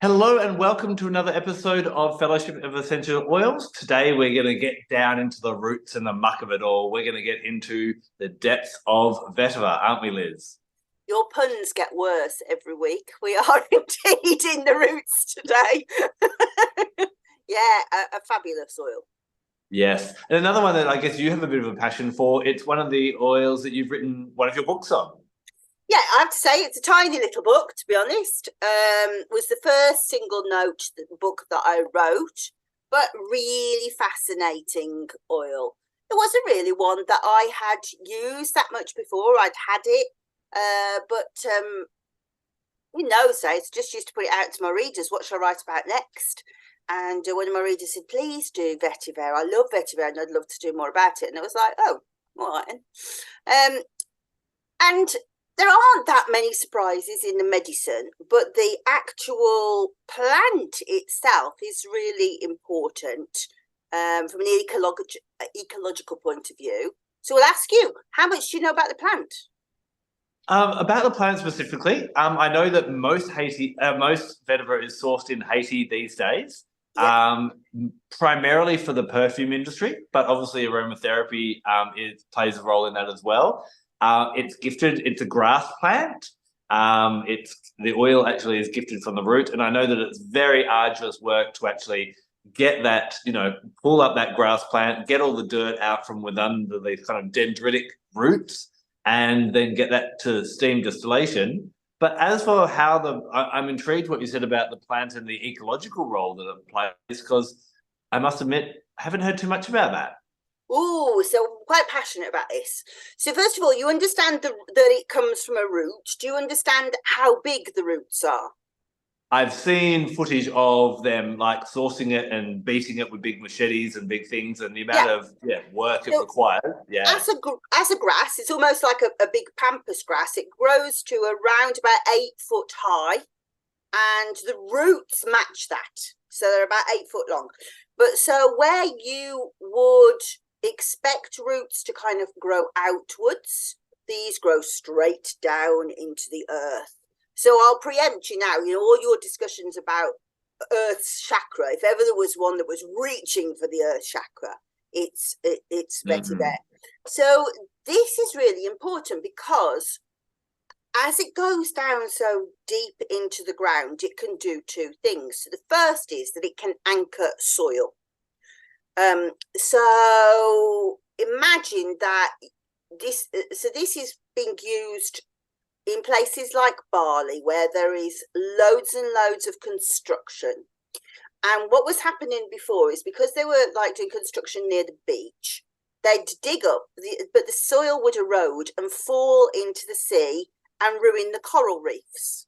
Hello and welcome to another episode of Fellowship of Essential Oils. Today we're going to get down into the roots and the muck of it all. We're going to get into the depths of vetiver, aren't we, Liz? Your puns get worse every week. We are indeed in the roots today. Yeah, a fabulous oil. Yes. And another one that I guess you have a bit of a passion for, it's one of the oils that you've written one of your books on. Yeah, I have to say it's a tiny little book, to be honest. Was the first single note book that I wrote, but really fascinating oil. It wasn't really one that I had used that much before. I'd had it, but so it's just used to put it out to my readers. What shall I write about next? And one of my readers said, please do vetiver. I love vetiver and I'd love to do more about it. And I was like, oh, all right then. And there aren't that many surprises in the medicine, but the actual plant itself is really important from an ecological point of view. So we'll ask you, how much do you know about the plant? About the plant specifically, I know that most most vetiver is sourced in Haiti these days, Yeah. primarily for the perfume industry, but obviously aromatherapy plays a role in that as well. It's gifted. It's a grass plant. It's the oil actually is gifted from the root, and I know that it's very arduous work to actually get that, pull up that grass plant, get all the dirt out from within these kind of dendritic roots, and then get that to steam distillation. But as for how I'm intrigued what you said about the plant and the ecological role that it plays, because I must admit, I haven't heard too much about that. Oh, so I'm quite passionate about this. So first of all, you understand that it comes from a root. Do you understand how big the roots are? I've seen footage of them like sourcing it and beating it with big machetes and big things, and the Yeah. amount of work it So requires. Yeah. as a grass, it's almost like a big pampas grass. It grows to around about 8 foot high, and the roots match that. So they're about 8 foot long. But so where you would expect roots to kind of grow outwards, these grow straight down into the earth. So I'll preempt you now, all your discussions about Earth's chakra. If ever there was one that was reaching for the Earth chakra, it's vetiver. So this is really important because as it goes down so deep into the ground, it can do two things. So the first is that it can anchor soil. So imagine that this is being used in places like Bali, where there is loads and loads of construction. And what was happening before is because they were like doing construction near the beach, they'd dig up, but the soil would erode and fall into the sea and ruin the coral reefs.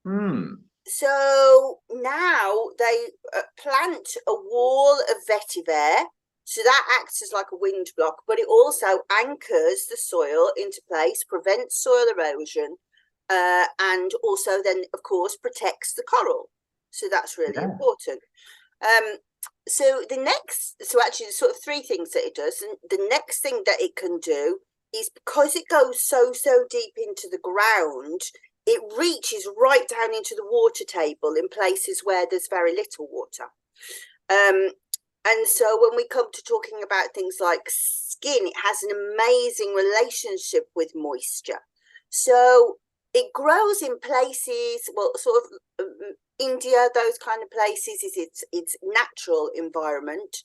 Hmm. So now they plant a wall of vetiver. So that acts as like a wind block, but it also anchors the soil into place, prevents soil erosion, and also then, of course, protects the coral. So that's really Yeah. important. So actually, sort of three things that it does. And the next thing that it can do is because it goes so deep into the ground, it reaches right down into the water table in places where there's very little water. And so when we come to talking about things like skin, it has an amazing relationship with moisture. So it grows in places, well, sort of India, those kind of places is its natural environment.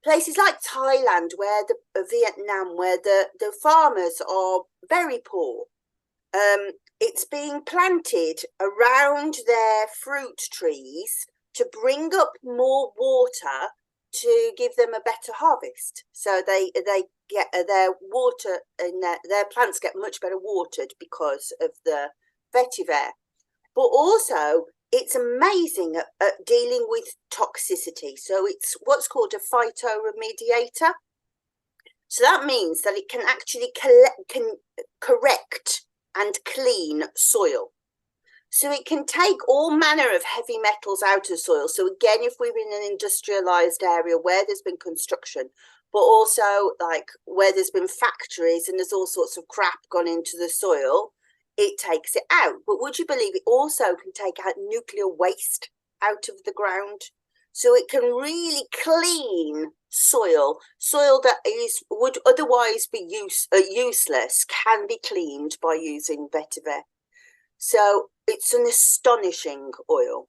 Places like Thailand, where Vietnam, where the farmers are very poor. It's being planted around their fruit trees to bring up more water to give them a better harvest. So they get their water and their plants get much better watered because of the vetiver. But also it's amazing at dealing with toxicity. So it's what's called a phytoremediator. So that means that it can actually correct and clean soil. So it can take all manner of heavy metals out of soil. So again, if we're in an industrialized area where there's been construction, but also like where there's been factories and there's all sorts of crap gone into the soil, it takes it out. But would you believe it also can take out nuclear waste out of the ground? So it can really clean soil that would otherwise be useless, can be cleaned by using vetiver. So it's an astonishing oil.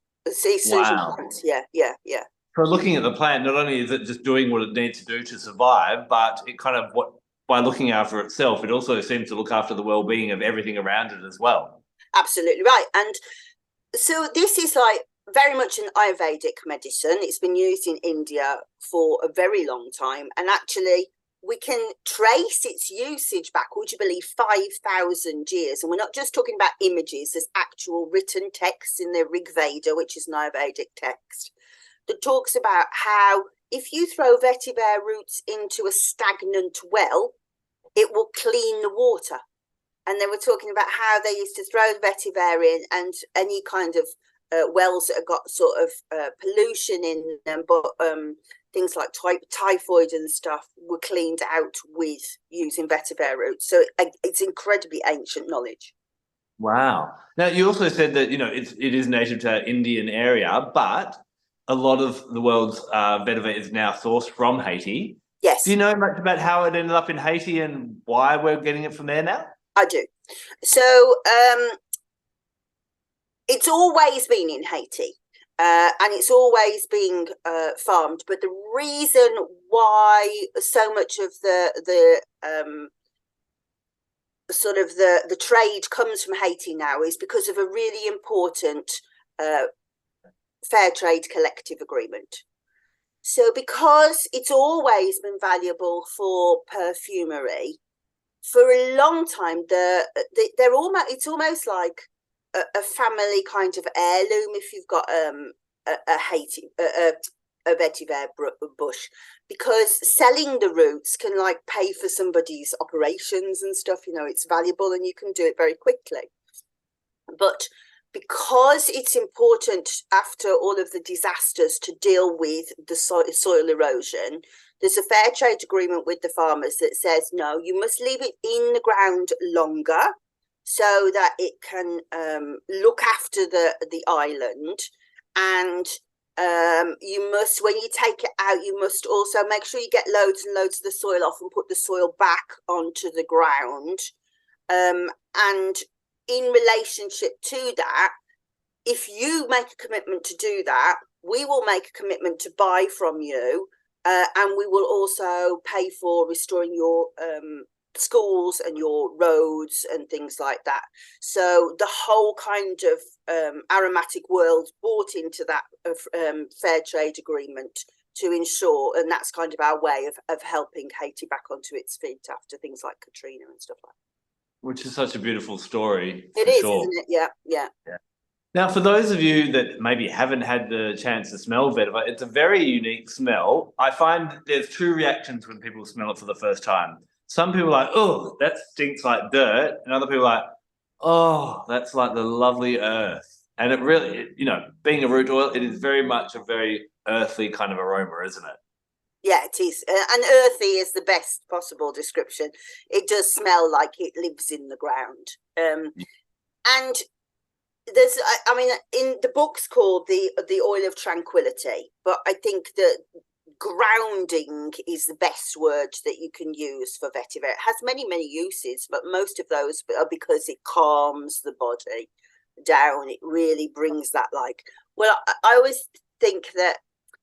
Wow. Yeah. So looking at the plant, not only is it just doing what it needs to do to survive, but it kind of by looking after itself, it also seems to look after the well-being of everything around it as well. Absolutely right. And so this is like very much an Ayurvedic medicine. It's been used in India for a very long time. And actually, we can trace its usage back, would you believe, 5,000 years. And we're not just talking about images, there's actual written texts in the Rig Veda, which is an Ayurvedic text, that talks about how if you throw vetiver roots into a stagnant well, it will clean the water. And they were talking about how they used to throw vetiver in, and any kind of wells that have got sort of pollution in them, but things like typhoid and stuff were cleaned out with using vetiver roots. So it's incredibly ancient knowledge. Wow. Now, you also said that, it is native to our Indian area, but a lot of the world's vetiver is now sourced from Haiti. Yes. Do you know much about how it ended up in Haiti and why we're getting it from there now? I do. So it's always been in Haiti, and it's always being farmed. But the reason why so much of the sort of the trade comes from Haiti now is because of a really important fair trade collective agreement. So because it's always been valuable for perfumery, for a long time, it's almost like a family kind of heirloom if you've got a Haiti a vetiver bush, because selling the roots can like pay for somebody's operations and stuff. It's valuable and you can do it very quickly. But because it's important after all of the disasters to deal with the soil erosion, there's a fair trade agreement with the farmers that says, no, you must leave it in the ground longer so that it can look after the island. And you must, when you take it out, you must also make sure you get loads and loads of the soil off and put the soil back onto the ground. And in relationship to that, if you make a commitment to do that, we will make a commitment to buy from you, and we will also pay for restoring your schools and your roads and things like that. So the whole kind of aromatic world bought into that fair trade agreement to ensure, and that's kind of our way of helping Haiti back onto its feet after things like Katrina and stuff like that. Which is such a beautiful story. It is, sure. isn't it? Yeah. Now, for those of you that maybe haven't had the chance to smell vetiver, it's a very unique smell. I find there's two reactions when people smell it for the first time. Some people are like, oh, that stinks like dirt. And other people are like, oh, that's like the lovely earth. And it really, being a root oil, it is very much a very earthy kind of aroma, isn't it? Yeah, it is. And earthy is the best possible description. It does smell like it lives in the ground. And there's, in the book's called the oil of tranquility, but I think that grounding is the best word that you can use for vetiver. It has many uses, but most of those are because it calms the body down. It really brings that I always think that,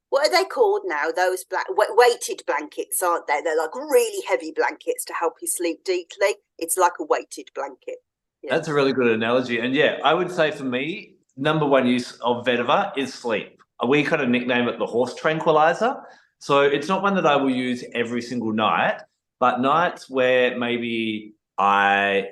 what are they called now? Those weighted blankets, aren't they? They're like really heavy blankets to help you sleep deeply. It's like a weighted blanket. Yeah. That's a really good analogy. And yeah, I would say for me, number one use of vetiver is sleep. We kind of nickname it the horse tranquilizer. So it's not one that I will use every single night, but nights where maybe I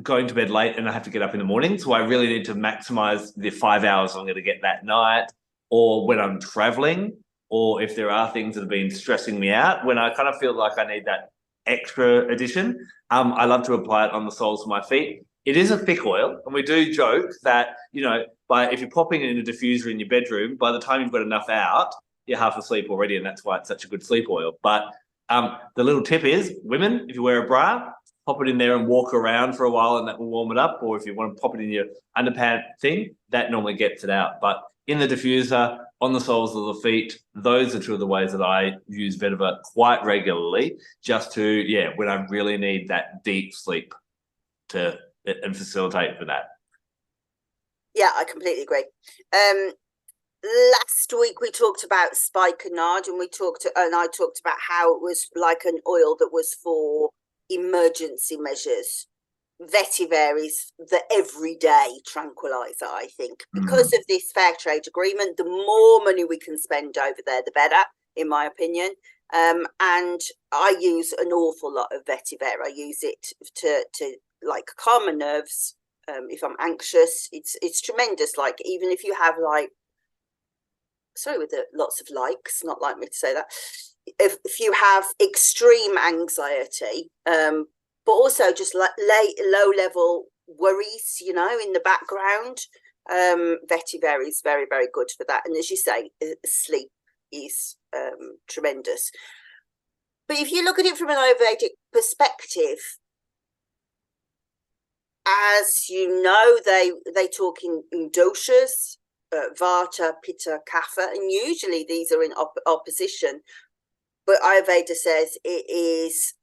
going to bed late and I have to get up in the morning. So I really need to maximize the 5 hours I'm going to get that night, or when I'm traveling, or if there are things that have been stressing me out, when I kind of feel like I need that extra addition, I love to apply it on the soles of my feet. It is a thick oil, and we do joke that, if you're popping it in a diffuser in your bedroom, by the time you've got enough out, you're half asleep already, and that's why it's such a good sleep oil. But the little tip is, women, if you wear a bra, pop it in there and walk around for a while, and that will warm it up. Or if you want to pop it in your underpant thing, that normally gets it out. But in the diffuser, on the soles of the feet, those are two of the ways that I use Vetiver quite regularly, just to, when I really need that deep sleep to and facilitate for that. Yeah, I completely agree. Last week we talked about spikenard, and I talked about how it was like an oil that was for emergency measures. Vetiver is the everyday tranquilizer, I think. Because of this fair trade agreement, the more money we can spend over there, the better, in my opinion. And I use an awful lot of Vetiver. I use it to like calm my nerves. If I'm anxious, it's tremendous. Like, even if you have sorry, with the lots of likes, not like me to say that. If you have extreme anxiety, but also just like low level worries, in the background, Vetiver is very, very good for that. And as you say, sleep is tremendous. But if you look at it from an Ayurvedic perspective, as you know, they talk in doshas, Vata, Pitta, Kapha, and usually these are in opposition. But Ayurveda says it is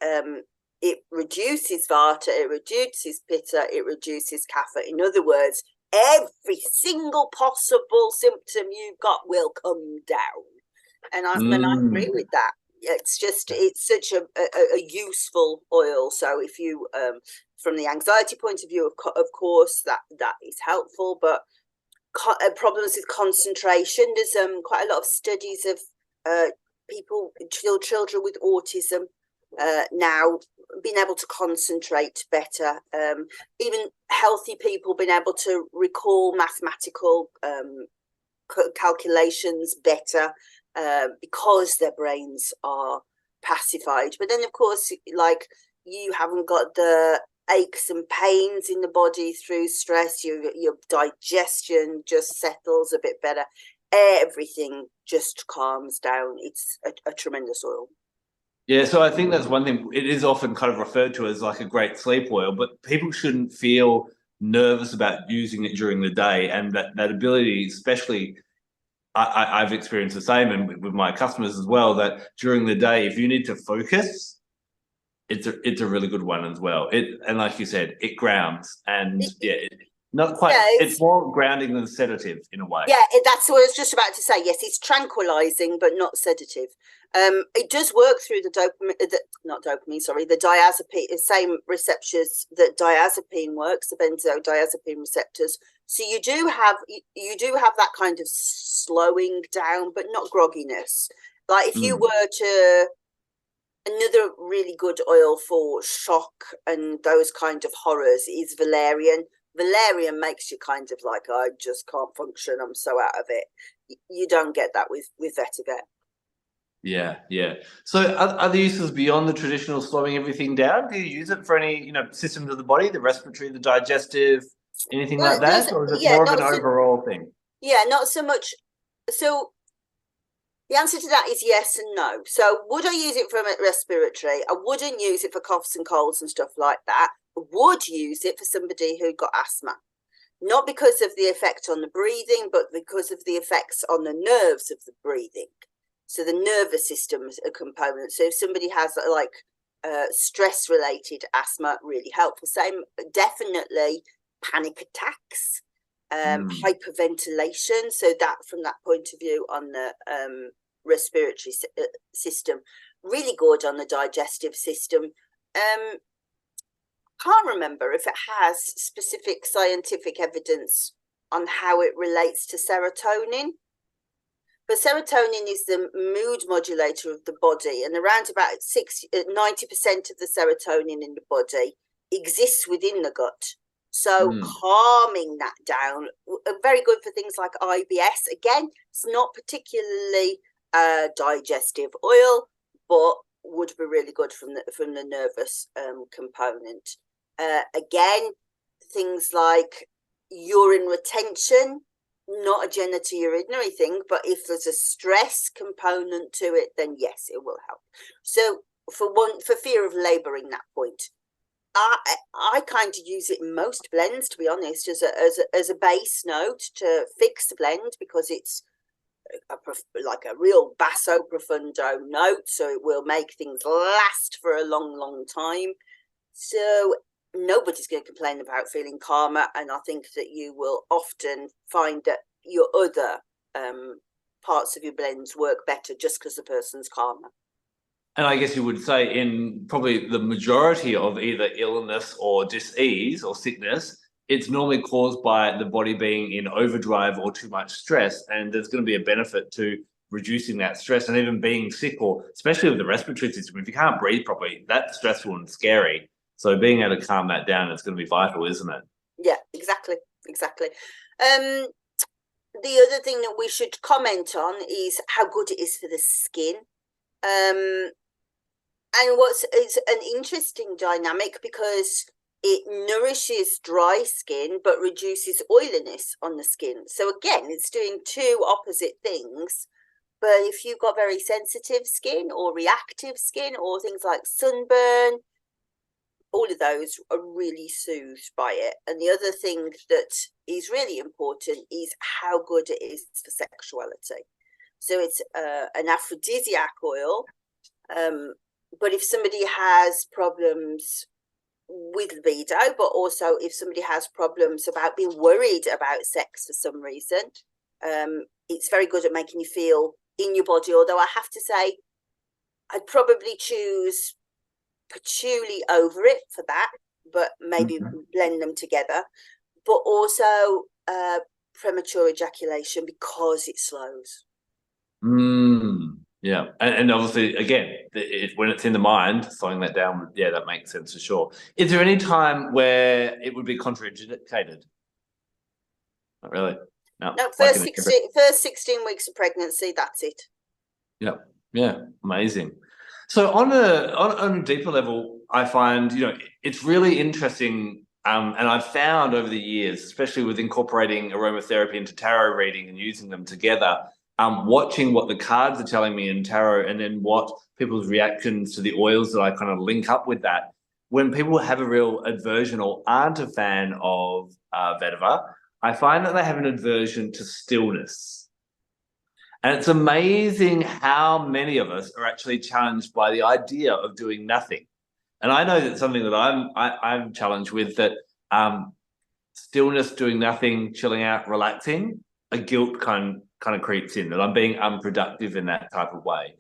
it reduces Vata, it reduces Pitta, it reduces Kapha. In other words, every single possible symptom you've got will come down. And I agree with that. It's such a useful oil. So if you, from the anxiety point of view, of course, that is helpful. But problems with concentration, there's quite a lot of studies of children with autism now being able to concentrate better. Even healthy people being able to recall mathematical calculations better because their brains are pacified. But then, of course, like, you haven't got the aches and pains in the body through stress. Your digestion just settles a bit better. Everything just calms down. It's a tremendous oil. Yeah, so I think that's one thing. It is often kind of referred to as like a great sleep oil, but people shouldn't feel nervous about using it during the day. And that ability, especially, I've experienced the same, and with my customers as well, that during the day, if you need to focus, it's a really good one as well. And like you said, it grounds, and not quite. Yeah, it's more grounding than sedative in a way. Yeah, that's what I was just about to say. Yes, it's tranquilizing, but not sedative. It does work through the diazepine, same receptors that diazepine works, the benzodiazepine receptors. So you do have that kind of slowing down, but not grogginess. Like, if you were to, another really good oil for shock and those kind of horrors is valerian. Valerian makes you kind of like, I just can't function, I'm so out of it. You don't get that with Vetiver. Yeah. So are the uses beyond the traditional slowing everything down? Do you use it for any, systems of the body, the respiratory, the digestive, anything like that? Or is it more of an overall thing? Yeah, not so much. So the answer to that is yes and no. So would I use it for respiratory? I wouldn't use it for coughs and colds and stuff like that. I would use it for somebody who got asthma. Not because of the effect on the breathing, but because of the effects on the nerves of the breathing. So the nervous system is a component. So if somebody has stress-related asthma, really helpful. Same, definitely panic attacks, hyperventilation. So that, from that point of view, on the respiratory system, really good on the digestive system. Can't remember if it has specific scientific evidence on how it relates to serotonin. But serotonin is the mood modulator of the body, and around about 90% of the serotonin in the body exists within the gut. So calming that down, very good for things like IBS. Again, it's not particularly a digestive oil, but would be really good from the nervous component. Again, things like urine retention, not a genitourinary thing, but if there's a stress component to it, then yes, it will help. So for fear of labouring that point, I kind of use it in most blends, to be honest, as a base note to fix the blend, because it's like a real basso profundo note, so it will make things last for a long, long time. So nobody's going to complain about feeling calmer, and I think that you will often find that your other parts of your blends work better just because the person's calmer. And I guess you would say in probably the majority of either illness or dis-ease or sickness, it's normally caused by the body being in overdrive or too much stress. And there's going to be a benefit to reducing that stress, and even being sick, or especially with the respiratory system. If you can't breathe properly, that's stressful and scary. So being able to calm that down is going to be vital, isn't it? Yeah, exactly. The other thing that we should comment on is how good it is for the skin. And it's an interesting dynamic, because it nourishes dry skin but reduces oiliness on the skin. So again, it's doing two opposite things. But if you've got very sensitive skin or reactive skin or things like sunburn, all of those are really soothed by it. And the other thing that is really important is how good it is for sexuality. So it's an aphrodisiac oil. But if somebody has problems with libido, but also if somebody has problems about being worried about sex for some reason, it's very good at making you feel in your body. Although I have to say, I'd probably choose patchouli over it for that, but maybe blend them together. But also premature ejaculation, because it slows. Yeah, and obviously, again, when it's in the mind, slowing that down, yeah, that makes sense for sure. Is there any time where it would be contraindicated? Not really. No. No, Like first 16 weeks of pregnancy, that's it. Yeah, yeah, amazing. So on a deeper level, I find, it's really interesting, and I've found over the years, especially with incorporating aromatherapy into tarot reading and using them together, watching what the cards are telling me in tarot, and then what people's reactions to the oils that I kind of link up with that. When people have a real aversion or aren't a fan of vetiver, I find that they have an aversion to stillness. And it's amazing how many of us are actually challenged by the idea of doing nothing. And I know that's something that I'm challenged with, that stillness, doing nothing, chilling out, relaxing, a guilt kind of creeps in, that I'm being unproductive in that type of way.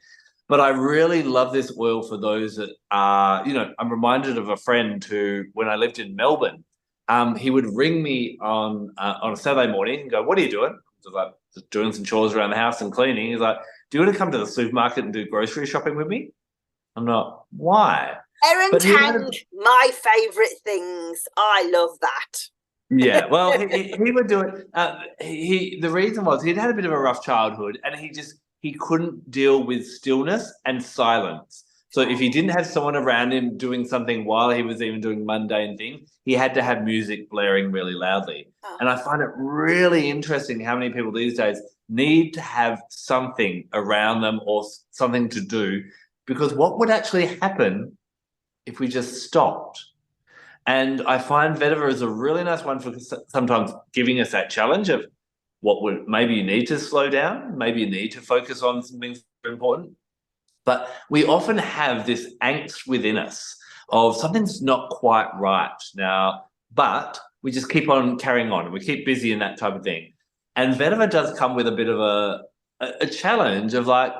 But I really love this oil for those that are, I'm reminded of a friend who, when I lived in Melbourne, he would ring me on a Saturday morning and go, "What are you doing?" I was like, "Just doing some chores around the house and cleaning." He's like, "Do you want to come to the supermarket and do grocery shopping with me?" I'm not. Why? Errand hand, my favourite things. I love that. Yeah, well, he would do it. The reason was he'd had a bit of a rough childhood, and he couldn't deal with stillness and silence. So if he didn't have someone around him doing something while he was even doing mundane things, he had to have music blaring really loudly. Oh. And I find it really interesting how many people these days need to have something around them or something to do, because what would actually happen if we just stopped? And I find vetiver is a really nice one for sometimes giving us that challenge of maybe you need to slow down, maybe you need to focus on some things that are important. But we often have this angst within us of something's not quite right now, but we just keep on carrying on and we keep busy in that type of thing. And vetiver does come with a bit of a challenge of like,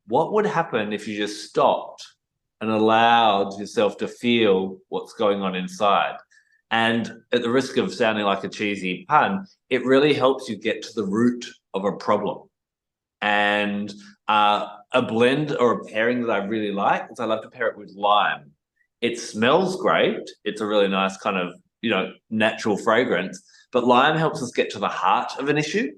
what would happen if you just stopped and allowed yourself to feel what's going on inside? And at the risk of sounding like a cheesy pun, it really helps you get to the root of a problem. And a blend or a pairing that I really like is I love to pair it with lime. It smells great. It's a really nice kind of, natural fragrance, but lime helps us get to the heart of an issue,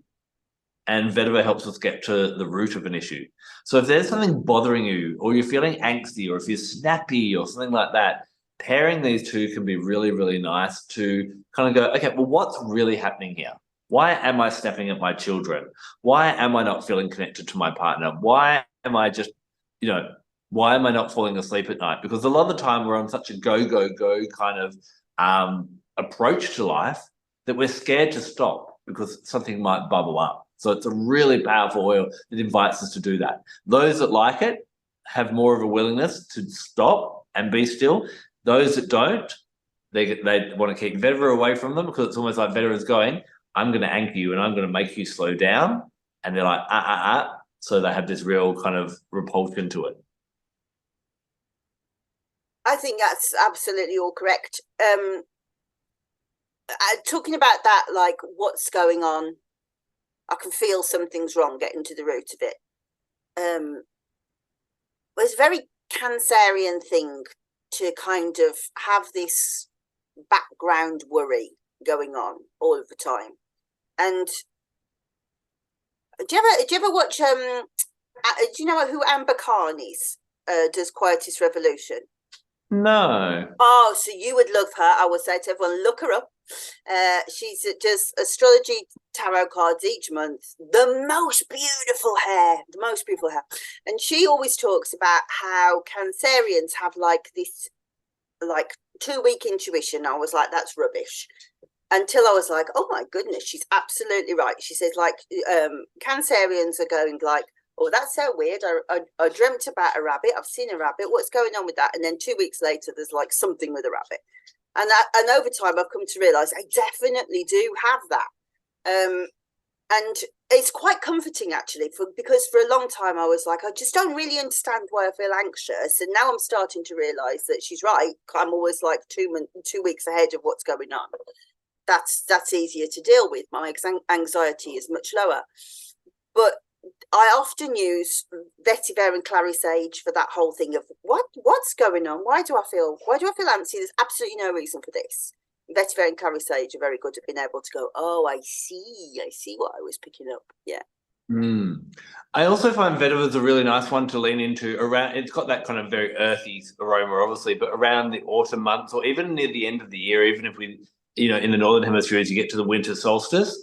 and vetiver helps us get to the root of an issue. So if there's something bothering you, or you're feeling angsty, or if you're snappy or something like that, pairing these two can be really, really nice to kind of go, okay, well, what's really happening here? Why am I snapping at my children? Why am I not feeling connected to my partner? Why am I just, why am I not falling asleep at night? Because a lot of the time we're on such a go, go, go kind of approach to life that we're scared to stop because something might bubble up. So it's a really powerful oil that invites us to do that. Those that like it have more of a willingness to stop and be still. Those that don't, they want to keep vetiver away from them because it's almost like vetiver is going, I'm going to anchor you and I'm going to make you slow down. And they're like, So they have this real kind of repulsion to it. I think that's absolutely all correct. Talking about that, like what's going on, I can feel something's wrong, getting to the root of it. It's a very Cancerian thing to kind of have this background worry going on all of the time. And do you ever watch do you know who Amber Khan is? Does Quietest Revolution? No. Oh, so you would love her. I would say to everyone, look her up. She's just astrology tarot cards each month. The most beautiful hair, and she always talks about how Cancerians have like this, like 2-week intuition. I was like, that's rubbish. Until I was like, oh my goodness, she's absolutely right. She says like Cancerians are going like, oh, that's so weird. I dreamt about a rabbit. I've seen a rabbit. What's going on with that? And then 2 weeks later, there's like something with a rabbit. And over time, I've come to realise I definitely do have that. And it's quite comforting, actually, because for a long time, I was like, I just don't really understand why I feel anxious. And now I'm starting to realise that she's right. I'm always like 2 weeks ahead of what's going on. That's easier to deal with. My anxiety is much lower. But I often use vetiver and clary sage for that whole thing of what's going on. Why do I feel antsy? There's absolutely no reason for this. Vetiver and clary sage are very good at being able to go, oh, I see what I was picking up. Yeah. I also find vetiver is a really nice one to lean into around. It's got that kind of very earthy aroma, obviously, but around the autumn months or even near the end of the year, even if we, in the northern hemisphere, as you get to the winter solstice.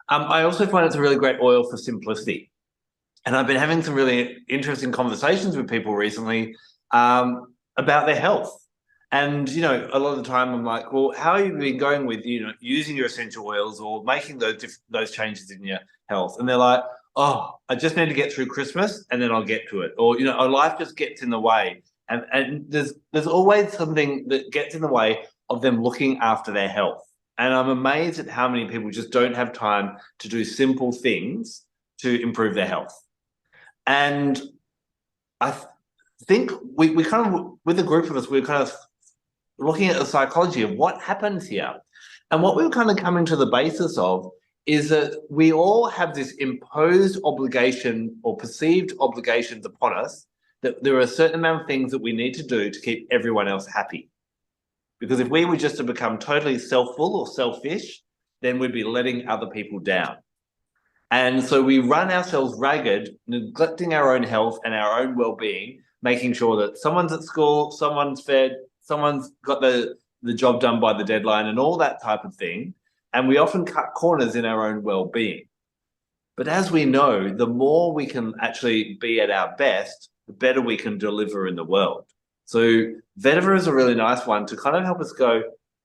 I also find it's a really great oil for simplicity. And I've been having some really interesting conversations with people recently about their health. And, a lot of the time I'm like, well, how have you been going with, using your essential oils or making those changes in your health? And they're like, oh, I just need to get through Christmas and then I'll get to it. Or, our life just gets in the way. And there's always something that gets in the way of them looking after their health. And I'm amazed at how many people just don't have time to do simple things to improve their health. And I think we kind of, with a group of us, we're kind of looking at the psychology of what happens here. And what we're kind of coming to the basis of is that we all have this imposed obligation or perceived obligations upon us, that there are a certain amount of things that we need to do to keep everyone else happy. Because if we were just to become totally self-full or selfish, then we'd be letting other people down. And so we run ourselves ragged, neglecting our own health and our own well-being, making sure that someone's at school, someone's fed, someone's got the job done by the deadline and all that type of thing. And we often cut corners in our own well-being. But as we know, the more we can actually be at our best, the better we can deliver in the world. So vetiver is a really nice one to kind of help us go,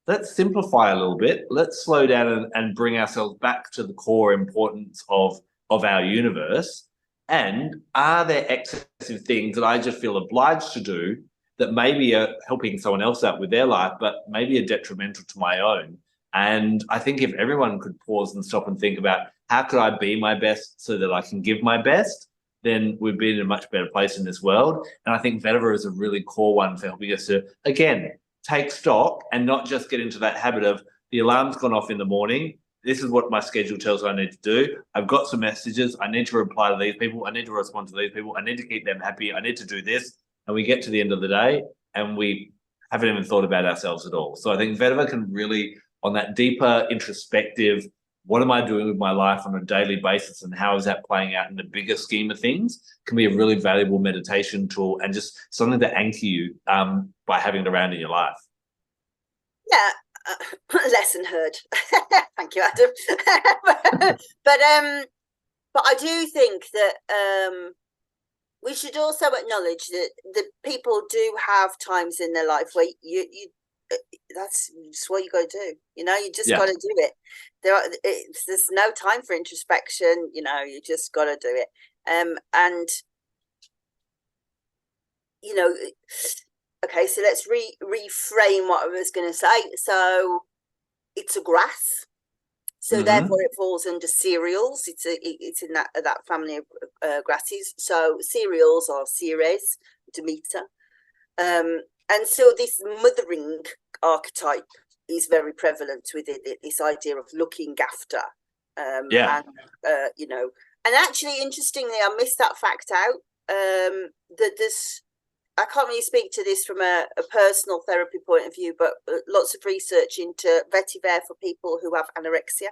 let's simplify a little bit. Let's slow down and bring ourselves back to the core importance of our universe. And are there excessive things that I just feel obliged to do that maybe are helping someone else out with their life, but maybe are detrimental to my own? And I think if everyone could pause and stop and think about how could I be my best so that I can give my best, then we'd be in a much better place in this world. And I think vetiver is a really core one for helping us to, again, take stock and not just get into that habit of the alarm's gone off in the morning. This is what my schedule tells me I need to do. I've got some messages. I need to reply to these people. I need to respond to these people. I need to keep them happy. I need to do this. And we get to the end of the day and we haven't even thought about ourselves at all. So I think vetiver can really, on that deeper introspective, what am I doing with my life on a daily basis and how is that playing out in the bigger scheme of things, can be a really valuable meditation tool and just something to anchor you by having it around in your life. Yeah, lesson heard. Thank you, Adam. but I do think that We should also acknowledge that the people do have times in their life where that's just what you got to do. You just got to do it. There's no time for introspection. You just got to do it. And okay, so let's reframe what I was going to say. So it's a grass. So therefore, it falls under cereals. It's in that family of grasses. So cereals are Ceres, Demeter, and so this mothering archetype is very prevalent within it. This idea of looking after, and actually, interestingly, I missed that fact out. That there's I can't really speak to this from a personal therapy point of view, but lots of research into vetiver for people who have anorexia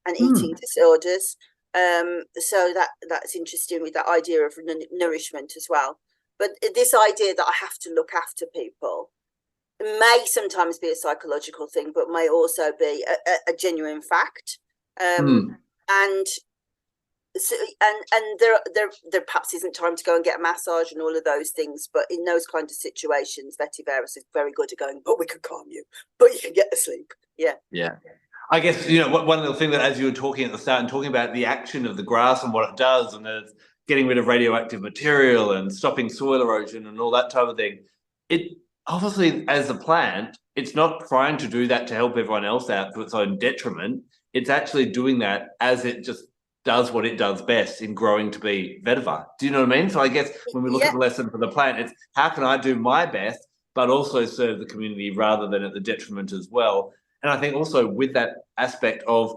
and eating disorders. So that's interesting with that idea of nourishment as well. But this idea that I have to look after people may sometimes be a psychological thing, but may also be a genuine fact. And so, and there perhaps isn't time to go and get a massage and all of those things, but in those kind of situations, vetiver is very good at going, but we can calm you, but you can get to sleep. Yeah. I guess, one of the things that, as you were talking at the start and talking about the action of the grass and what it does, and it's getting rid of radioactive material and stopping soil erosion and all that type of thing, it obviously, as a plant, it's not trying to do that to help everyone else out to its own detriment. It's actually doing that as it just does what it does best in growing to be vetiver. Do you know what I mean? So I guess when we look at the lesson for the plant, it's how can I do my best, but also serve the community rather than at the detriment as well. And I think also with that aspect of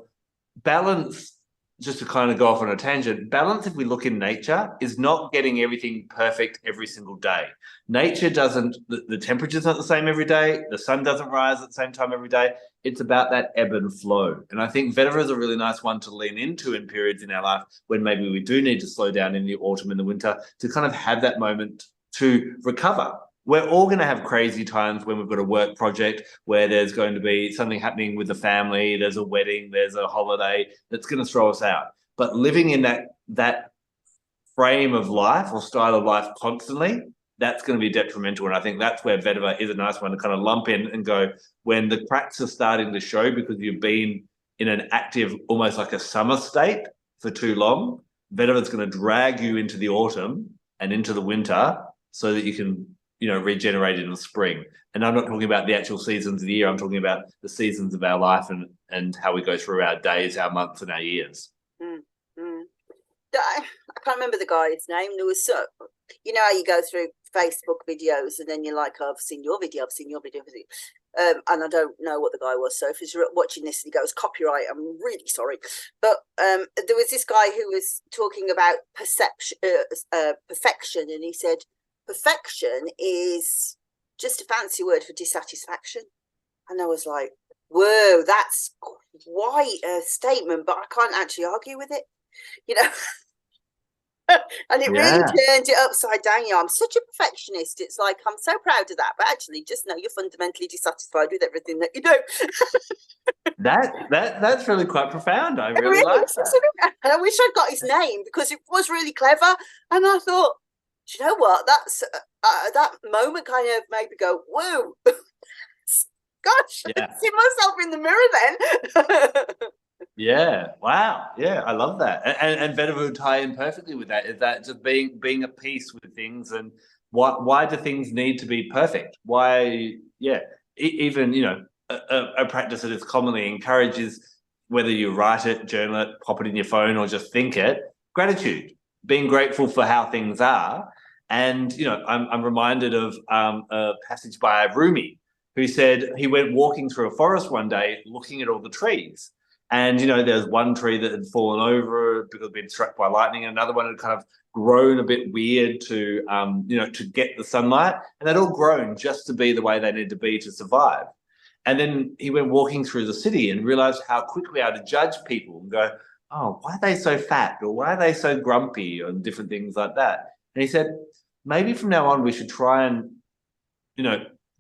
balance, just to kind of go off on a tangent, balance, if we look in nature, is not getting everything perfect every single day. Nature doesn't, the temperature's not the same every day. The sun doesn't rise at the same time every day. It's about that ebb and flow. And I think vetiver is a really nice one to lean into in periods in our life when maybe we do need to slow down in the autumn and the winter to kind of have that moment to recover. We're all going to have crazy times when we've got a work project where there's going to be something happening with the family, there's a wedding, there's a holiday that's going to throw us out. But living in that frame of life or style of life constantly, that's going to be detrimental. And I think that's where vetiver is a nice one to kind of lump in and go, when the cracks are starting to show because you've been in an active, almost like a summer state for too long, vetiver is going to drag you into the autumn and into the winter so that you can regenerate in the spring. And I'm not talking about the actual seasons of the year. I'm talking about the seasons of our life and how we go through our days, our months, and our years. I can't remember the guy's name. There was how you go through Facebook videos and then you're like, oh, I've seen your video. And I don't know what the guy was. So if he's watching this and he goes, copyright, I'm really sorry. But there was this guy who was talking about perfection, and he said, perfection is just a fancy word for dissatisfaction. And I was like, whoa, that's quite a statement, but I can't actually argue with it, and it really turned it upside down. I'm such a perfectionist. It's like, I'm so proud of that, but actually just know you're fundamentally dissatisfied with everything that you do. That's really quite profound. I really like that. And I wish I'd got his name because it was really clever. And I thought, do you know what? That's that moment kind of made me go, whoa, gosh, I see myself in the mirror then. Yeah, wow. Yeah, I love that. And vetiver would tie in perfectly with that. Is that just being at peace with things, and why do things need to be perfect? Why, even, a practice that is commonly encouraged is, whether you write it, journal it, pop it in your phone, or just think it, gratitude, being grateful for how things are. And, I'm reminded of a passage by Rumi, who said he went walking through a forest one day looking at all the trees. And, there's one tree that had fallen over because it'd been struck by lightning. And another one had kind of grown a bit weird to get the sunlight. And they'd all grown just to be the way they need to be to survive. And then he went walking through the city and realized how quick we are to judge people and go, oh, why are they so fat? Or why are they so grumpy? Or different things like that. And he said, maybe from now on we should try and,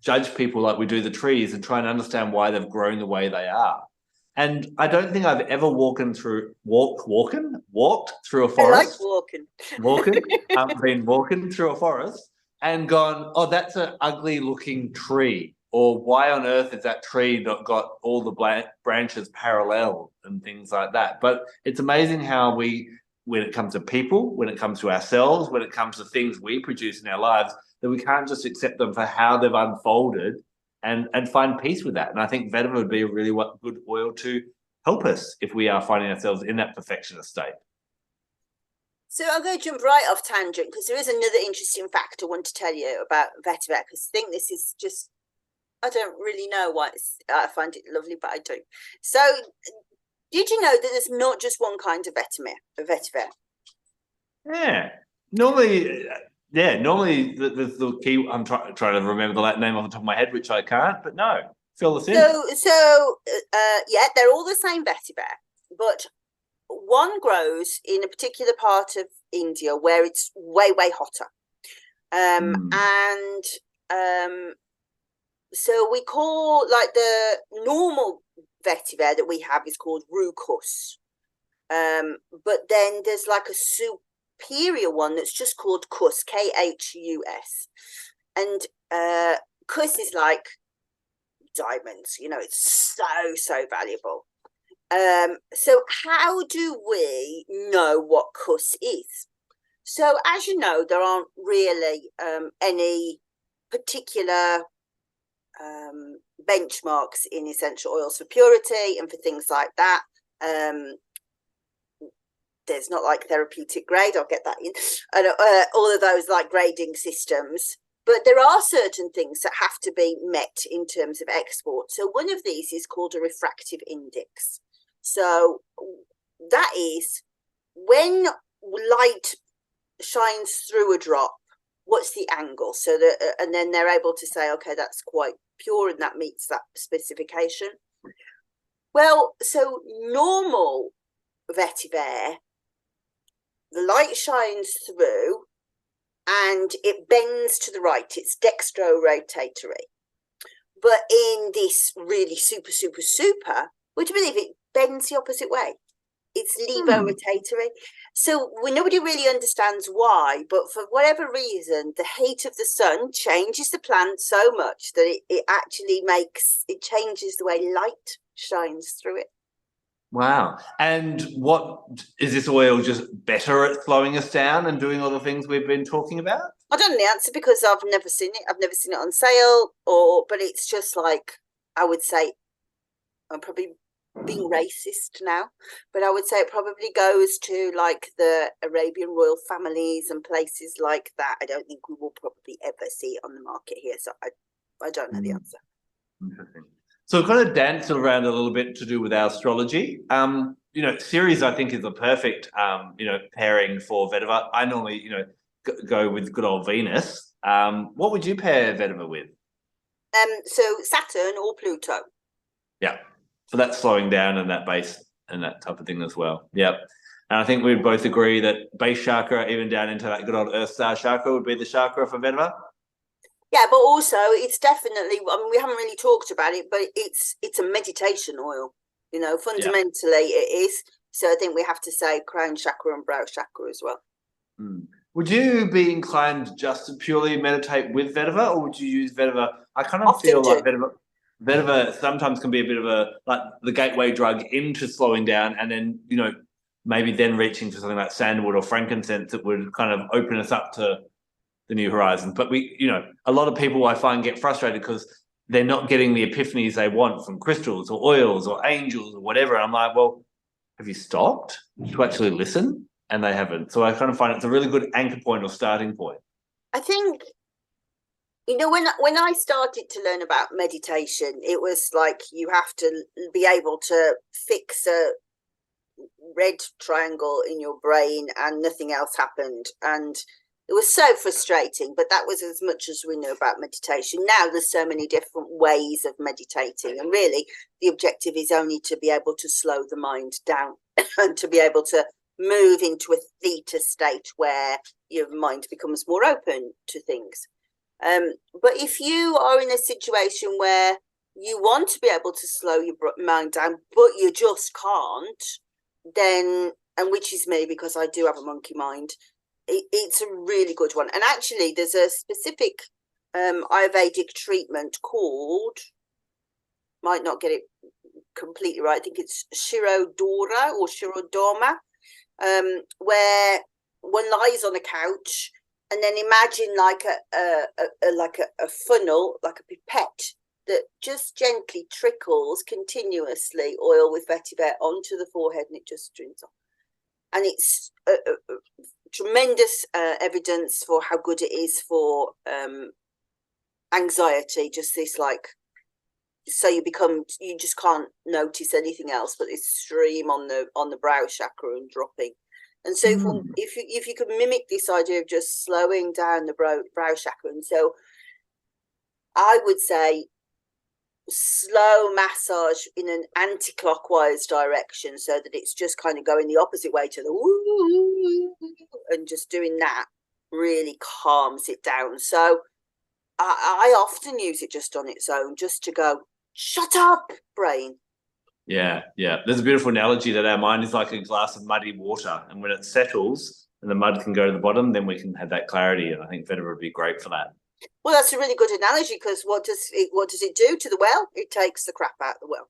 judge people like we do the trees and try and understand why they've grown the way they are. And I don't think I've ever walked through a I like forest. walking. Been walking through a forest and gone, oh, that's an ugly looking tree. Or why on earth is that tree not got all the branches parallel and things like that? But it's amazing how when it comes to people, when it comes to ourselves, when it comes to things we produce in our lives, that we can't just accept them for how they've unfolded and find peace with that. And I think vetiver would be a really good oil to help us if we are finding ourselves in that perfectionist state. So I'm going to jump right off tangent because there is another interesting fact I want to tell you about vetiver, because I think this is just, I don't really know why I find it lovely, but I do. So did you know that there's not just one kind of vetiver? Yeah. Normally, the key. I'm trying to remember the Latin name off the top of my head, which I can't. But no, fill us in. Yeah, they're all the same vetiver, but one grows in a particular part of India where it's way hotter, and so we call, like, the normal vetiver that we have is called rookus, but then there's like a superior one that's just called Kuss, Khus, and Kuss is like diamonds, it's so valuable. So how do we know what Kuss is? So as you know, there aren't really any particular benchmarks in essential oils for purity and for things like that. There's not like therapeutic grade, I'll get that in, and all of those like grading systems. But there are certain things that have to be met in terms of export. So one of these is called a refractive index. So that is when light shines through a drop, what's the angle? So that, and then they're able to say, okay, that's quite pure and that meets that specification. Well, so normal vetiver, the light shines through and it bends to the right. It's dextro-rotatory. But in this really super, would you believe it bends the opposite way? It's levo-rotatory. So nobody really understands why, but for whatever reason, the heat of the sun changes the plant so much that it actually changes the way light shines through it. Wow. And what is this oil just better at slowing us down and doing all the things we've been talking about? I don't know the answer because I've never seen it. I've never seen it on sale, but it's just like, I would say, I'm probably being racist now, but I would say it probably goes to like the Arabian royal families and places like that. I don't think we will probably ever see it on the market here. So I don't know the answer. Interesting. So we've kind of danced around a little bit to do with our astrology. Ceres, I think, is the perfect, pairing for vetiver. I normally, go with good old Venus. What would you pair vetiver with? So Saturn or Pluto. Yeah. So that's slowing down and that base and that type of thing as well. Yep. And I think we both agree that base chakra, even down into that good old Earth Star chakra, would be the chakra for vetiver. Yeah, but also it's definitely, I mean, we haven't really talked about it, but it's a meditation oil, fundamentally it is. So I think we have to say crown chakra and brow chakra as well. Would you be inclined just to purely meditate with vetiver, or would you use vetiver? I kind of Often feel do. like vetiver sometimes can be a bit of like the gateway drug into slowing down, and then maybe then reaching for something like sandalwood or frankincense that would kind of open us up to the new horizons. But a lot of people I find get frustrated because they're not getting the epiphanies they want from crystals or oils or angels or whatever. And I'm like, well, have you stopped to actually listen? And they haven't. So I kind of find it's a really good anchor point or starting point. I think, when I started to learn about meditation, it was like you have to be able to fix a red triangle in your brain and nothing else happened. And it was so frustrating, but that was as much as we knew about meditation. Now there's so many different ways of meditating, and really the objective is only to be able to slow the mind down and to be able to move into a theta state where your mind becomes more open to things. But if you are in a situation where you want to be able to slow your mind down, but you just can't, then, and which is me because I do have a monkey mind, it's a really good one. And actually, there's a specific Ayurvedic treatment called, might not get it completely right, I think it's Shirodora or Shirodoma, where one lies on a couch and then imagine like a funnel, like a pipette that just gently trickles continuously oil with vetiver onto the forehead, and it just streams off. And it's tremendous evidence for how good it is for anxiety. Just this, like, so you just can't notice anything else but this stream on the brow chakra and dropping. And so if you could mimic this idea of just slowing down the brow chakra, and so I would say slow massage in an anti-clockwise direction so that it's just kind of going the opposite way to the woo, and just doing that really calms it down. So I often use it just on its own, just to go, shut up, brain. Yeah. There's a beautiful analogy that our mind is like a glass of muddy water, and when it settles and the mud can go to the bottom, then we can have that clarity. And I think Vetiver would be great for that. Well, that's a really good analogy, because what does it do to the well? It takes the crap out of the well.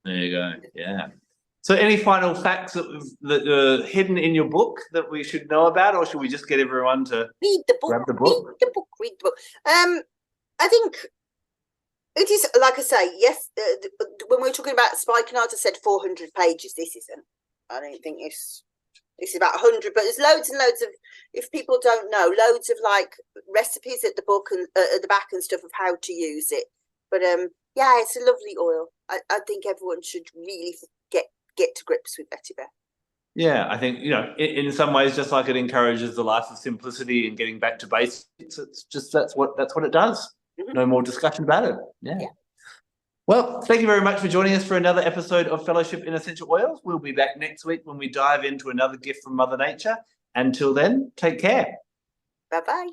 There you go. Yeah. So any final facts that are hidden in your book that we should know about, or should we just get everyone to read the book? Grab the book? Read the book. I think it is, like I say, yes, when we were talking about spikenard, I said 400 pages. This isn't. I don't think this is about 100, but there's loads and loads of, if people don't know, loads of like recipes at the book and at the back and stuff of how to use it. But yeah, it's a lovely oil. I think everyone should really get to grips with vetiver. Yeah, I think, in some ways, just like it encourages the life of simplicity and getting back to basics, it's just that's what it does. Mm-hmm. No more discussion about it. Yeah. Well, thank you very much for joining us for another episode of Fellowship in Essential Oils. We'll be back next week when we dive into another gift from Mother Nature. Until then, take care. Bye-bye.